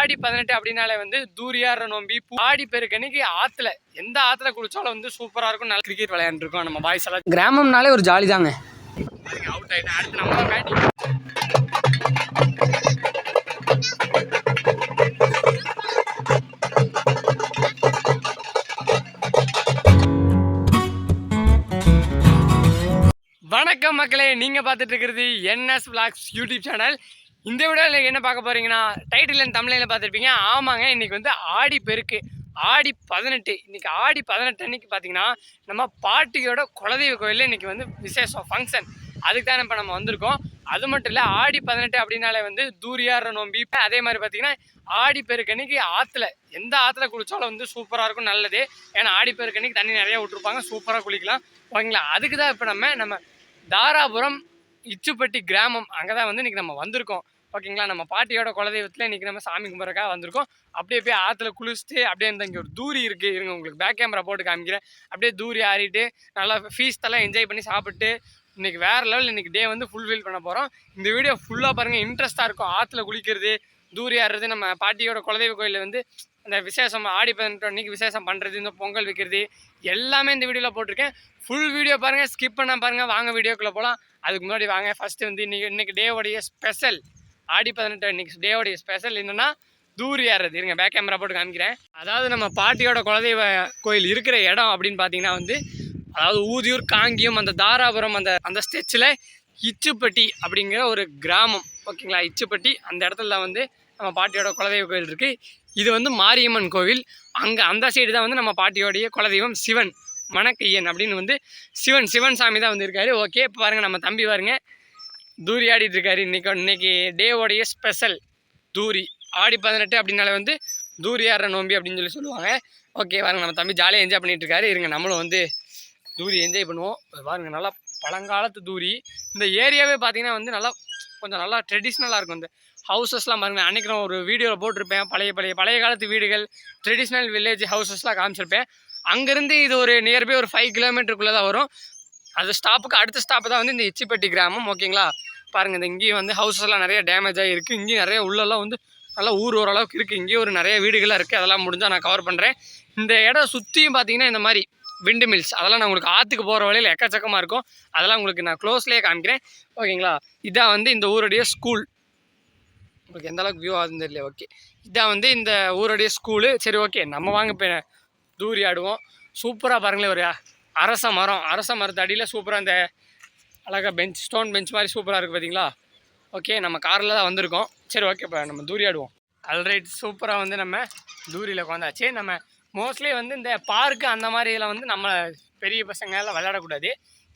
ஆடி 18 அப்படின்னாலே வந்து தூரியார நோம்பி ஆடி பெருக்கன்னைக்கு ஆத்துல எந்த ஆத்துல குளிச்சாலும் வந்து சூப்பரா இருக்கும். நல்லா கிரிக்கெட் விளையாண்டுருக்கோம் நம்ம பாய்ஸ் எல்லாம். கிராமம்னாலே ஒரு ஜாலி தாங்க. அவுட் ஆயிட்டேன். அடுத்து நம்ம பேட்டிங். வணக்கம் மக்களே, நீங்க பார்த்துட்டு இருக்கிறது NS Vlogs யூடியூப் சேனல். இந்த வீடியோவில் என்ன பார்க்க போறீங்கன்னா, டைட்டில் தமிழில் பார்த்துருப்பீங்க. ஆமாங்க, இன்னைக்கு வந்து ஆடி பெருக்கு, ஆடி 18. இன்னைக்கு ஆடி 18 அன்னைக்கு பார்த்தீங்கன்னா நம்ம பாட்டியோட குலதெய்வ கோயிலில் இன்னைக்கு வந்து விசேஷம் ஃபங்க்ஷன். அதுக்கு தான் இப்போ நம்ம வந்திருக்கோம். அது மட்டும் இல்லை, ஆடி 18 அப்படின்னாலே வந்து தூரியார நோம்பி. அதே மாதிரி பார்த்தீங்கன்னா ஆடி பெருக்கு அன்னைக்கு ஆற்றுல எந்த ஆற்றுல குளிச்சாலும் வந்து சூப்பராக இருக்கும், நல்லது. ஏன்னா ஆடி பெருக்கு அன்னைக்கு தண்ணி நிறையா விட்டுருப்பாங்க, சூப்பராக குளிக்கலாம், ஓகேங்களா. அதுக்கு தான் இப்போ நம்ம தாராபுரம் இச்சுப்பட்டி கிராமம் அங்கே தான் வந்து இன்றைக்கி நம்ம வந்திருக்கோம், ஓகேங்களா. நம்ம பாட்டியோட குலதெய்வத்தில் இன்றைக்கி நம்ம சாமி கும்பிட்றக்காக வந்திருக்கோம். அப்படியே போய் ஆற்றுல குளிச்சுட்டு அப்படியே இங்கே ஒரு தூரி இருக்குது, இருங்க உங்களுக்கு பேக் கேமரா போட்டு காமிக்கிறேன். அப்படியே தூரி ஆறிட்டு நல்லா ஃபீஸ்டெல்லாம் என்ஜாய் பண்ணி சாப்பிட்டு இன்றைக்கி வேறு லெவல் இன்றைக்கி டே வந்து ஃபுல்ஃபில் பண்ண போகிறோம். இந்த வீடியோ ஃபுல்லாக பாருங்கள், இன்ட்ரெஸ்ட்டாக இருக்கும். ஆற்றுல குளிக்கிறது, தூரி ஆடுறது, நம்ம பாட்டியோட குலதெய்வ கோயிலில் வந்து அந்த விசேஷம் ஆடி 18 அன்றைக்கி விசேஷம் பண்ணுறது, இந்த பொங்கல் வைக்கிறது எல்லாமே இந்த வீடியோவில் போட்டிருக்கேன். ஃபுல் வீடியோ பாருங்கள், ஸ்கிப் பண்ண பாருங்கள். வாங்க வீடியோக்குள்ளே போகலாம். அதுக்கு முன்னாடி வாங்க, ஃபஸ்ட்டு வந்து இன்றைக்கி டேவோடைய ஸ்பெஷல், ஆடி 18 இன்றைக்கி டேவோடைய ஸ்பெஷல் என்னென்னா தூரி ஆடுறது. இருங்க பேக் கேமரா போட்டு காமிக்கிறேன். அதாவது நம்ம பாட்டியோட குலதெய்வ கோயில் இருக்கிற இடம் அப்படின்னு பார்த்தீங்கன்னா வந்து, அதாவது ஊதியூர் காங்கியம் அந்த தாராபுரம் அந்த ஸ்டெச்சில் இச்சுப்பட்டி அப்படிங்கிற ஒரு கிராமம், ஓகேங்களா. இச்சுப்பட்டி அந்த இடத்துல வந்து நம்ம பாட்டியோட குலதெய்வ கோயில் இருக்குது. இது வந்து மாரியம்மன் கோவில். அங்கே அந்த சைடு தான் வந்து நம்ம பாட்டியோடைய குலதெய்வம் சிவன் மணக்கையன் அப்படின்னு வந்து சிவன் சாமி தான் வந்து இருக்காரு. ஓகே, இப்போ பாருங்கள் நம்ம தம்பி பாருங்கள் தூரி ஆடிட்டு இருக்காரு. இன்னைக்கு டேவோடைய ஸ்பெஷல் தூரி. ஆடி 18 அப்படின்னாலே வந்து தூரி ஆடுற நோம்பி அப்படின்னு சொல்லுவாங்க. ஓகே பாருங்கள், நம்ம தம்பி ஜாலியாக என்ஜாய் பண்ணிட்டு இருக்காரு. இருங்க நம்மளும் வந்து தூரி என்ஜாய் பண்ணுவோம். பாருங்கள் நல்லா பழங்காலத்து தூரி. இந்த ஏரியாவே பார்த்தீங்கன்னா வந்து நல்லா ட்ரெடிஷ்னலாக இருக்கும். இந்த ஹவுசஸ்லாம் பாருங்கள், அன்றைக்கி நான் ஒரு வீடியோவில் போட்டிருப்பேன். பழைய காலத்து வீடுகள், ட்ரெடிஷ்னல் வில்லேஜ் ஹவுசஸ்லாம் காமிச்சிருப்பேன். அங்கேருந்து இது ஒரு நியர்பை ஒரு 5 கிலோமீட்டருக்குள்ளே தான் வரும். அது ஸ்டாப்புக்கு அடுத்த ஸ்டாப்பு தான் வந்து இந்த இச்சிப்பட்டி கிராமம், ஓகேங்களா. பாருங்கள், இந்த இங்கேயும் வந்து ஹவுசஸ்லாம் நிறைய டேமேஜ் ஆகிருக்கு. இங்கேயும் நிறைய உள்ளெல்லாம் வந்து நல்லா ஊர் ஓரளவுக்கு இருக்குது. இங்கேயும் ஒரு நிறைய வீடுகளாக இருக்குது. அதெல்லாம் முடிஞ்சால் நான் கவர் பண்ணுறேன். இந்த இடம் சுற்றியும் பார்த்தீங்கன்னா இந்த மாதிரி விண்டு மில்ஸ், அதெல்லாம் நான் உங்களுக்கு ஆற்றுக்கு போகிற வழியில் எக்கச்சக்கமாக இருக்கும். அதெல்லாம் உங்களுக்கு நான் க்ளோஸ்லேயே காமிக்கிறேன், ஓகேங்களா. இதான் வந்து இந்த ஊருடைய ஸ்கூல். உங்களுக்கு எந்த அளவுக்கு வியூ ஆகுதுன்னு தெரியல. ஓகே, இதான் வந்து இந்த ஊருடைய ஸ்கூலு. சரி, ஓகே, நம்ம வாங்க இப்போ தூரி ஆடுவோம். சூப்பராக பாருங்களேன், ஒரு அரச மரத்து அடியில் சூப்பராக இந்த அழகாக ஸ்டோன் பெஞ்ச் மாதிரி சூப்பராக இருக்குது பார்த்தீங்களா. ஓகே, நம்ம காரில் தான் வந்திருக்கோம். சரி, ஓகே, இப்போ நம்ம தூரி ஆடுவோம். ஆல்ரைட், சூப்பராக வந்து நம்ம தூரியில் உட்காந்தாச்சு. நம்ம மோஸ்ட்லி வந்து இந்த பார்க்கு அந்த மாதிரிலாம் வந்து நம்ம பெரிய பசங்களால் விளையாடக்கூடாது.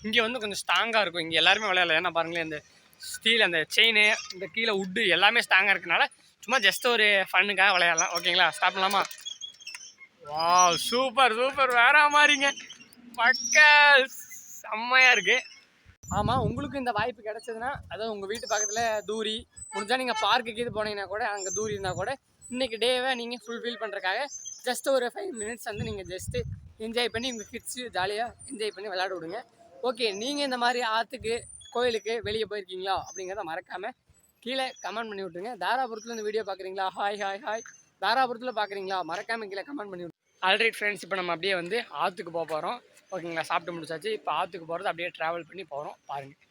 இங்கே வந்து கொஞ்சம் ஸ்ட்ராங்காக இருக்கும். இங்கே எல்லாருமே விளையாடலாம். ஏன்னா பாருங்களேன், இந்த ஸ்டீல், அந்த செயின், இந்த கீழே உட்டு எல்லாமே ஸ்ட்ராங்காக இருக்கனால சும்மா ஜஸ்ட் ஒரு ஃபன்னுக்காக விளையாடலாம், ஓகேங்களா. ஸ்டார்ட் பண்ணலாமா? வா, சூப்பர் வேற மாதிரிங்க மக்கள், செம்மையாக இருக்குது. ஆமாம், உங்களுக்கு இந்த வாய்ப்பு கிடச்சதுன்னா, அதாவது உங்கள் வீட்டு பக்கத்தில் தூரி முடிஞ்சால் நீங்கள் பார்க்குக்கு இது போனீங்கன்னா கூட, அங்கே தூரி இருந்தால் கூட இன்றைக்கி டேவை நீங்கள் ஃபுல்ஃபில் பண்ணுறதுக்காக ஜஸ்ட் ஒரு 5 மினிட்ஸ் வந்து நீங்கள் ஜஸ்ட்டு என்ஜாய் பண்ணி உங்கள் கிட்ஸு ஜாலியாக என்ஜாய் பண்ணி விளையாட விடுங்க. ஓகே, நீங்கள் இந்த மாதிரி ஆற்றுக்கு கோயிலுக்கு வெளியே போயிருக்கீங்களா அப்படிங்கிறத மறக்காமல் கீழே கமெண்ட் பண்ணி விட்டுருங்க. தாராபுரத்தில் இந்த வீடியோ பார்க்குறீங்களா? ஹாய். தாராபுரத்தில் பார்க்குறீங்களா? மறக்காமல் கீழே கமெண்ட் பண்ணி விட்டுருங்க. ஆல்ரைட் ஃப்ரெண்ட்ஸ், இப்போ நம்ம அப்படியே வந்து ஆற்றுக்கு போகிறோம், ஓகேங்களா. சாப்பிட்டு முடிச்சாச்சு. இப்போ ஆற்றுக்கு போகிறது அப்படியே ட்ராவல் பண்ணி போகிறோம், பாருங்கள்.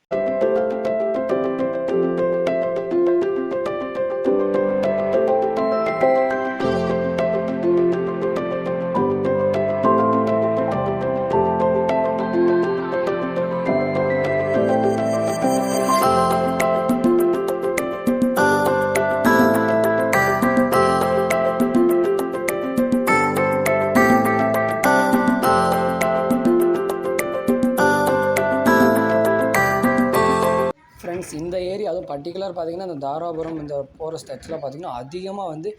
இந்த ஏரியா அதுவும் பர்டிகுலர் பார்த்திங்கன்னா, இந்த தாராபுரம் இந்த போகிற ஸ்டெச்சில் பார்த்திங்கன்னா அதிகமாக வந்து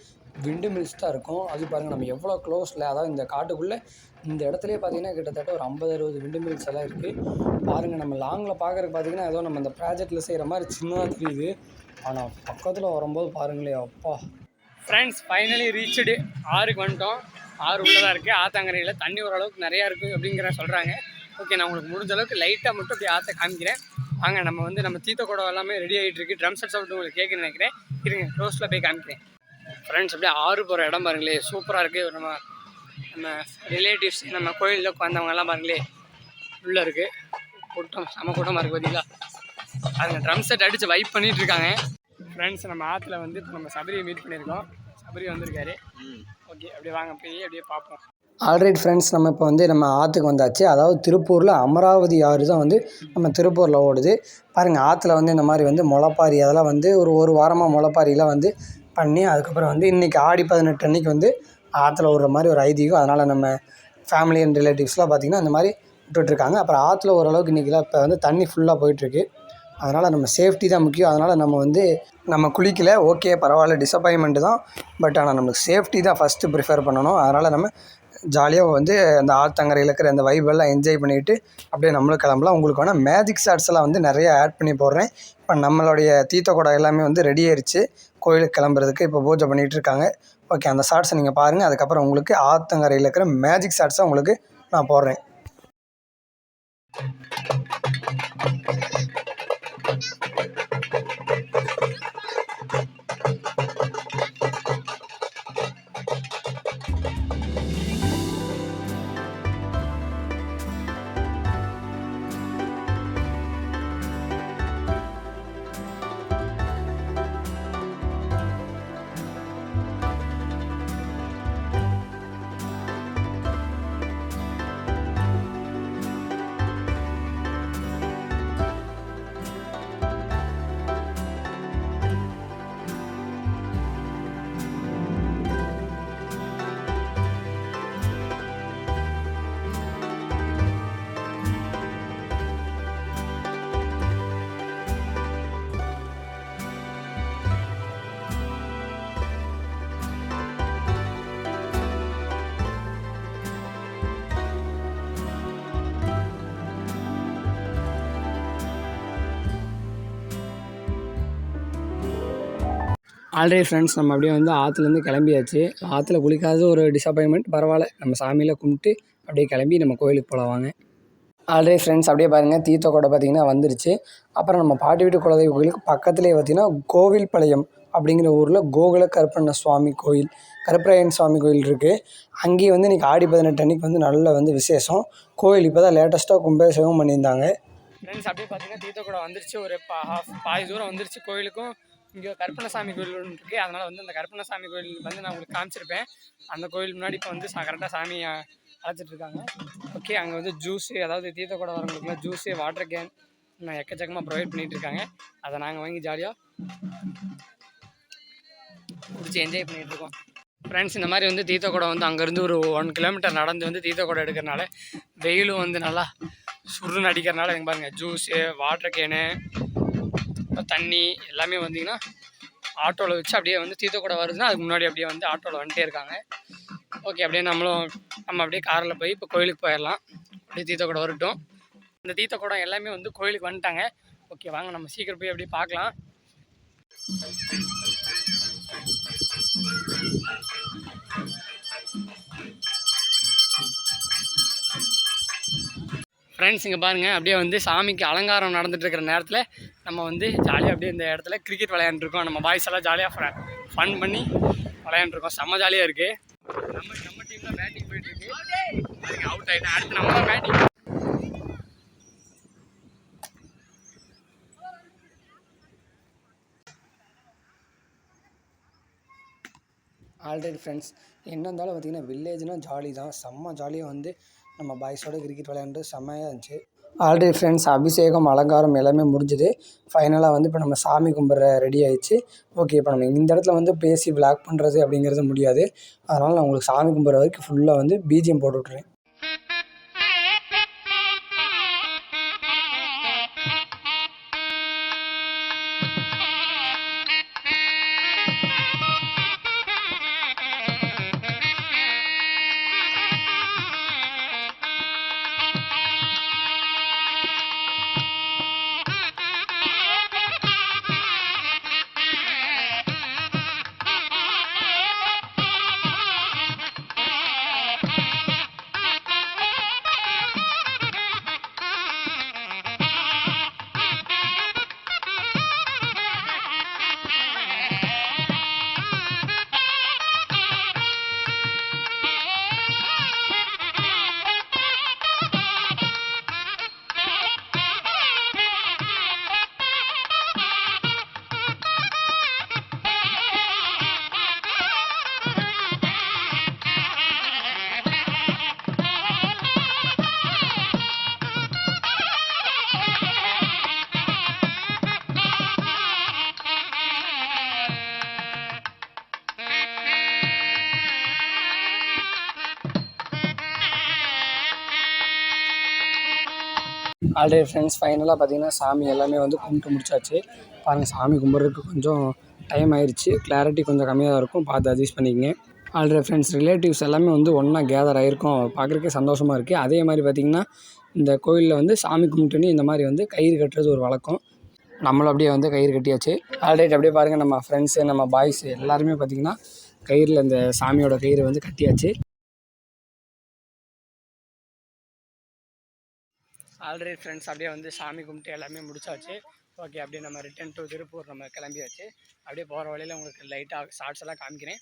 விண்டு மில்ஸ் தான் இருக்கும். அது பாருங்கள், நம்ம எவ்வளோ க்ளோஸில், அதாவது இந்த காட்டுக்குள்ளே இந்த இடத்துலையே பார்த்திங்கன்னா கிட்டத்தட்ட ஒரு 50-60 விண்டு மில்ஸ் எல்லாம் இருக்குது. பாருங்கள், நம்ம லாங்கில் பார்க்குறதுக்கு பார்த்திங்கன்னா ஏதோ நம்ம இந்த ப்ராஜெக்டில் செய்கிற மாதிரி சின்னதாக தெரியுது. ஆனால் பக்கத்தில் வரும்போது பாருங்களேன், அப்பா. Friends, finally ரீச்சுடு. ஆறுக்கு வந்துட்டோம். ஆறு உள்ளதாக இருக்குது. ஆற்றங்கரையில் தண்ணி ஓரளவுக்கு நிறையா இருக்குது அப்படிங்கிற சொல்கிறாங்க. ஓகே, நான் உங்களுக்கு முடிஞ்ச அளவுக்கு லைட்டாக மட்டும் அப்படி ஆற்ற காமிக்கிறேன். வாங்க, நம்ம தீத்த குடம் எல்லாமே ரெடி ஆகிட்டு இருக்குது. ட்ரம் செட் சவுண்ட் உங்களுக்கு கேட்குன்னு நினைக்கிறேன். இருங்க க்ளோஸில் போய் காமிக்கிறேன். ஃப்ரெண்ட்ஸ் அப்படியே ஆறு போகிற இடம் பாருங்களே, சூப்பராக இருக்குது. நம்ம நம்ம ரிலேட்டிவ்ஸ் நம்ம கோயிலில் உட்காந்தவங்கெல்லாம் பாருங்களே, உள்ளே இருக்குது கூட்டம், செம கூட்டமாக இருக்குது பார்த்தீங்களா. அதுங்க ட்ரம் செட் அடித்து வைப் பண்ணிகிட்டு இருக்காங்க. ஃப்ரெண்ட்ஸ் நம்ம ஆற்றுல வந்து இப்போ நம்ம சபரியை மீட் பண்ணியிருக்கோம். சபரி வந்திருக்காரு. ஓகே, அப்படியே வாங்க போய் அப்படியே பார்ப்போம். ஆல்ரைட் ஃப்ரெண்ட்ஸ், நம்ம இப்போ வந்து நம்ம ஆற்றுக்கு வந்தாச்சு. அதாவது திருப்பூரில் அமராவதி ஆறு தான் வந்து நம்ம திருப்பூரில் ஓடுது. பாருங்கள், ஆற்றுல வந்து இந்த மாதிரி வந்து முளைப்பாரி அதெல்லாம் வந்து ஒரு வாரமாக முளைப்பாரிலாம் வந்து பண்ணி, அதுக்கப்புறம் வந்து இன்றைக்கி ஆடி 18 அன்றைக்கி வந்து ஆற்றுல விடுற மாதிரி ஒரு ஐதீகம். அதனால் நம்ம ஃபேமிலி அண்ட் ரிலேட்டிவ்ஸ்லாம் பார்த்திங்கன்னா இந்த மாதிரி விட்டுட்ருக்காங்க. அப்புறம் ஆற்றுல ஓரளவுக்கு இன்றைக்கிலாம் இப்போ வந்து தண்ணி ஃபுல்லாக போயிட்டுருக்கு. அதனால் நம்ம சேஃப்டி தான் முக்கியம். அதனால் நம்ம வந்து நம்ம குளிக்கல, ஓகே பரவாயில்ல, டிசப்பாயின்மெண்ட்டு தான். பட் ஆனால் நம்மளுக்கு சேஃப்டி தான் ஃபஸ்ட்டு ப்ரிஃபர் பண்ணணும். அதனால் நம்ம ஜாலியாக வந்து அந்த ஆற்றங்கரையில் இருக்கிற அந்த வைபெல்லாம் என்ஜாய் பண்ணிவிட்டு அப்படியே நம்மளும் கிளம்பலாம். உங்களுக்கு வேணால் மேஜிக் ஷாட்ஸ்லாம் வந்து நிறைய ஆட் பண்ணி போடுறேன். இப்போ நம்மளுடைய தீர்த்த குடம் எல்லாமே வந்து ரெடி ஆயிடுச்சு கோயிலுக்கு கிளம்புறதுக்கு. இப்போ பூஜை பண்ணிகிட்டு இருக்காங்க. ஓகே, அந்த ஷாட்ஸை நீங்கள் பாருங்கள். அதுக்கப்புறம் உங்களுக்கு ஆற்றங்கரையில் இருக்கிற மேஜிக் ஷாட்ஸை உங்களுக்கு நான் போடுறேன். ஆல்ரெடி ஃப்ரெண்ட்ஸ், நம்ம அப்படியே வந்து ஆற்றுலேருந்து கிளம்பியாச்சு. ஆற்றுல குளிக்காதது ஒரு டிசப்பாயின்மெண்ட், பரவாயில்ல. நம்ம சாமியில் கும்பிட்டு அப்படியே கிளம்பி நம்ம கோயிலுக்கு போகலாம் வாங்க. ஆல்ரெடி ஃப்ரெண்ட்ஸ், அப்படியே பாருங்கள், தீர்த்த குடம் பார்த்திங்கன்னா வந்துருச்சு. அப்புறம் நம்ம பாட்டி வீட்டு குலதெய்வ கோயிலுக்கு பக்கத்துலேயே பார்த்திங்கன்னா கோவில்பாளையம் அப்படிங்கிற ஊரில் கோகுல கருப்பண்ண சுவாமி கோயில், கருப்பராயன் சுவாமி கோயில் இருக்குது. அங்கேயே வந்து இன்றைக்கி ஆடி 18 அன்றைக்கி வந்து நல்ல வந்து விசேஷம். கோயில் இப்போ தான் லேட்டஸ்ட்டாக கும்பாபிஷேகம் பண்ணியிருந்தாங்க. ஃப்ரெண்ட்ஸ், அப்படியே பார்த்திங்கன்னா தீர்த்த குடம் வந்துருச்சு. ஒரு பாதி தூரம் வந்துருச்சு கோயிலுக்கும். இங்கே கருப்பண்ணசாமி கோயில் ஒன்று இருக்குது. அதனால் வந்து அந்த கருப்பண்ணசாமி கோயில் வந்து நான் உங்களுக்கு காமிச்சிருப்பேன். அந்த கோயில் முன்னாடி இப்போ வந்து கரெக்டாக சாமி அழைச்சிட்ருக்காங்க. ஓகே, அங்கே வந்து ஜூஸு, அதாவது தீர்த்த கூட வரவங்களுக்குலாம் ஜூஸு, வாட்டர் கேன் எக்கச்சக்கமாக ப்ரொவைட் பண்ணிகிட்ருக்காங்க. அதை நாங்கள் வாங்கி ஜாலியாக குடிச்சு என்ஜாய் பண்ணிகிட்ருக்கோம். ஃப்ரெண்ட்ஸ், இந்த மாதிரி வந்து தீர்த்த குடம் வந்து அங்கேருந்து ஒரு 1 கிலோமீட்டர் நடந்து வந்து தீர்த்த குடம் எடுக்கிறனால வெயிலும் வந்து நல்லா சுருன்னு அடிக்கிறனால எங்கே பாருங்கள், ஜூஸு, வாட்டர் கேனு, தண்ணி எல்லாமே வந்தீங்கன்னா ஆட்டோவில் வச்சு அப்படியே வந்து தீர்த்த குடம் வருதுன்னா அதுக்கு முன்னாடி அப்படியே வந்து ஆட்டோவில் வந்துட்டே இருக்காங்க. ஓகே, அப்படியே நம்ம அப்படியே காரில் போய் இப்போ கோயிலுக்கு போயிடலாம். அப்படியே தீர்த்த குடம் வரட்டும். இந்த தீர்த்த குடம் எல்லாமே வந்து கோயிலுக்கு வந்துட்டாங்க. ஓகே, வாங்க நம்ம சீக்கிரம் போய் அப்படியே பார்க்கலாம். ஃப்ரெண்ட்ஸ், இங்கே பாருங்கள், அப்படியே வந்து சாமிக்கு அலங்காரம் நடந்துகிட்ருக்கிற நேரத்தில் நம்ம வந்து ஜாலியாக அப்படியே இந்த இடத்துல கிரிக்கெட் விளையாண்டுருக்கோம். நம்ம பாய்ஸ் எல்லாம் ஜாலியாக ஃபன் பண்ணி விளையாண்டுருக்கோம். செம்ம ஜாலியாக இருக்குது. நம்ம டீமில் பேட்டிங் போயிட்டுருக்கு. அவுட் ஆகிட்டேன். அடுத்து நம்ம தான் பேட்டிங். ஆல்ரெடி ஃப்ரெண்ட்ஸ், என்ன இருந்தாலும் பார்த்திங்கன்னா வில்லேஜ்னால் ஜாலி தான். செம்ம ஜாலியாக வந்து நம்ம பாய்ஸோட கிரிக்கெட் விளையாண்டு செம்மையாக இருந்துச்சு. ஆல்ரெடி ஃப்ரெண்ட்ஸ், அபிஷேகம் அலங்காரம் எல்லாமே முடிஞ்சுது. ஃபைனலாக வந்து இப்போ நம்ம சாமி கும்பிட்ற ரெடி ஆகிடுச்சு. ஓகே, இப்போ நம்ம இந்த இடத்துல வந்து பேசி விளாக் பண்ணுறது அப்படிங்கிறது முடியாது. அதனால் நான் உங்களுக்கு சாமி கும்பிட்ற வரைக்கும் ஃபுல்லாக வந்து பிஜிஎம் போட்டு விட்றேன். ஆல்ரெடி ஃப்ரெண்ட்ஸ் ஃபைனலாக பார்த்தீங்கன்னா சாமி எல்லாமே வந்து கும்பிட்டு முடிச்சாச்சு. பாருங்கள், சாமி கும்பிட்றதுக்கு கொஞ்சம் டைம் ஆயிடுச்சு. கிளாரிட்டி கொஞ்சம் கம்மியாக தான் இருக்கும், பார்த்து அட்ஜஸ்ட் பண்ணிக்கங்க. ஆல்ரெடி ஃப்ரெண்ட்ஸ் ரிலேட்டிவ்ஸ் எல்லாமே வந்து ஒன்றா கேதர் ஆகிருக்கும், பார்க்குறக்கே சந்தோஷமாக இருக்குது. அதே மாதிரி பார்த்திங்கன்னா இந்த கோயிலில் வந்து சாமி கும்பிட்டுன்னு இந்த மாதிரி வந்து கயிறு கட்டுறது ஒரு வழக்கம். நம்மளும் அப்படியே வந்து கயிறு கட்டியாச்சு. ஆல்ரெடி அப்படியே பாருங்கள், நம்ம ஃப்ரெண்ட்ஸு நம்ம பாய்ஸு எல்லாருமே பார்த்திங்கன்னா கயிறில் இந்த சாமியோட கயிறு வந்து கட்டியாச்சு. ஆல்ரெடி ஃப்ரெண்ட்ஸ் அப்படியே வந்து சாமி கும்பிட்டு எல்லாமே முடிச்சாச்சு. ஓகே, அப்படியே நம்ம ரிட்டன் டு திருப்பூர் நம்ம கிளம்பியாச்சு. அப்படியே போகிற வழியில் உங்களுக்கு லைட்டாக ஷார்ட்ஸ் எல்லாம் காமிக்கிறேன்.